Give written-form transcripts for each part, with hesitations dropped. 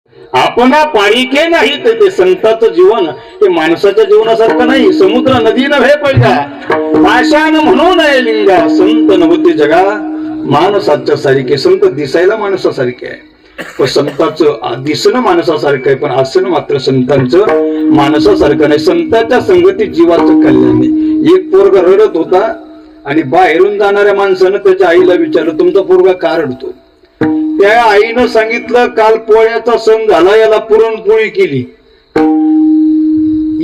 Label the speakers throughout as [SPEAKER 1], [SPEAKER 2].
[SPEAKER 1] आपणा पाळीके नाही ते संतांचं जीवन हे माणसाच्या जीवनासारखं नाही. समुद्र नदी नव्हे पैजा पाषाण म्हणून आहे लिंगा. संत नव्हते जगा माणसाच्या सारखे. संत दिसायला माणसासारखे आहे पण संतांचं दिसणं माणसासारखं आहे पण असणं मात्र संतांचं माणसासारखं नाही. संतांच्या संगतीत जीवाचं कल्याण आहे. एक पोरगा रडत होता आणि बाहेरून जाणाऱ्या माणसानं त्याच्या आईला विचारलं तुमचा पोरगा का रडतो. त्या आईनं सांगितलं काल पोळ्याचा सण झाला याला पुरणपोळी केली.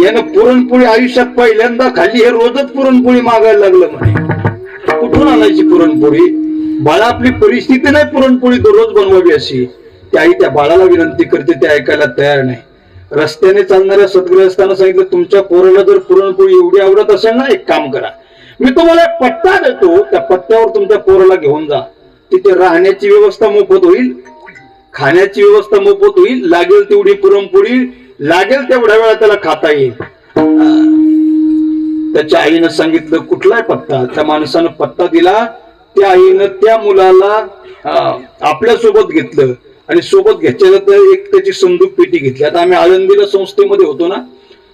[SPEAKER 1] यानं पुरणपोळी आयुष्यात पहिल्यांदा खाल्ली. हे रोजच पुरणपोळी मागायला लागलं म्हणे. कुठून आणायची पुरणपोळी. बाळा आपली परिस्थिती नाही पुरणपोळी दररोज बनवावी अशी. ती आई त्या बाळाला विनंती करते ते ऐकायला तयार नाही. रस्त्याने चालणाऱ्या सद्गृहस्थांना सांगितलं तुमच्या पोराला जर पुरणपोळी एवढी आवडत असेल ना एक काम करा मी तुम्हाला पत्ता देतो त्या पत्त्यावर तुमच्या पोराला घेऊन जा. तिथे राहण्याची व्यवस्था मोफत होईल खाण्याची व्यवस्था मोफत होईल. लागेल तेवढी पुरणपोळी लागेल तेवढ्या वेळा त्याला खाता येईल. त्याच्या आईनं सांगितलं कुठलाय पत्ता. त्या माणसानं पत्ता दिला. त्या आईनं त्या मुलाला आपल्या सोबत घेतलं आणि सोबत घेतल्यानंतर एक त्याची संदूक पेटी घेतली. आता आम्ही आळंदीला संस्थेमध्ये होतो ना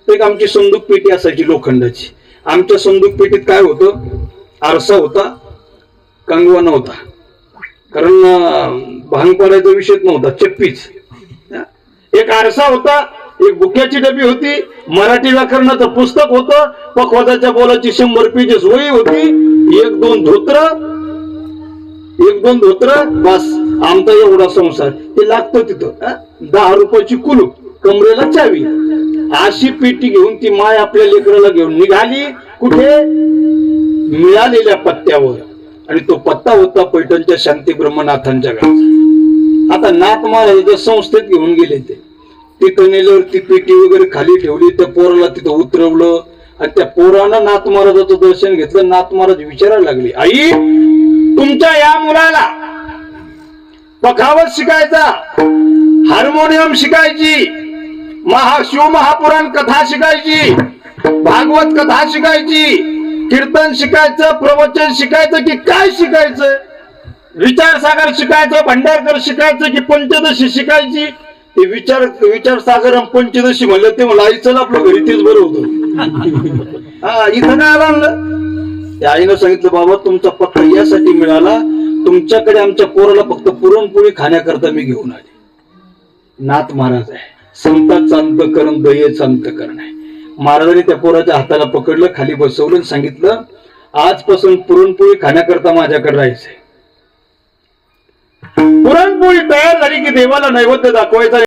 [SPEAKER 1] तर एक आमची संदूक पेटी असायची लोखंडाची. आमच्या संदूक पेटीत काय होतं आरसा होता कंगवा नव्हता कारण भांग पडायचा विषय नव्हता चप्पीच. एक आरसा होता एक बुक्याची डबी होती मराठी व्याकरणाचं पुस्तक होतं पखवाजाच्या बोलाची 100 पेजेस वही होती. एक दोन धोत्र बस आमचा एवढा संसार. ते लागतं तिथं 10 रुपयाची कुलूप कमरेला चावी. अशी पेटी घेऊन ती माय आपल्या लेकराला घेऊन निघाली कुठे मिळालेल्या पत्त्यावर. आणि तो पत्ता होता पैठणच्या शांती ब्रह्मनाथांच्या गावचा. आता नाथ महाराजांच्या संस्थेत घेऊन गेले ते. तिथं नेल्यावर ती पेटी वगैरे खाली ठेवली. त्या पोराला तिथं उतरवलं आणि त्या पोरानं नाथ महाराजाचं दर्शन घेतलं. नाथ महाराज विचारायला लागले आई तुमच्या या मुलाला पखावत शिकायचा हार्मोनियम शिकायची शिव महापुराण कथा शिकायची भागवत कथा शिकायची कीर्तन शिकायचं प्रवचन शिकायचं की काय शिकायचं. विचारसागर शिकायचं भंडारकर शिकायचं की पंचदशी शिकायची. ते विचारसागर पंचदशी म्हणलं ते मला आई चल आपलं घरी तेच बरं होतं. इथं काय आलं त्या आईनं सांगितलं बाबा तुमचा पत्ता यासाठी मिळाला तुमच्याकडे आमच्या पोराला फक्त पुरणपोळी खाण्याकरता मी घेऊन आले. नाथ महाराज आहे संतांचं अंतकरण दयेचं अंतकरण आहे. महाराजांनी त्या पोराच्या हाताला पकडलं खाली बसवलं आणि सांगितलं आजपासून पुरणपोळी खाण्याकरता माझ्याकडे राहायचंय. पुरणपोळी तयार झाली की देवाला नैवेद्य दाखवायचा.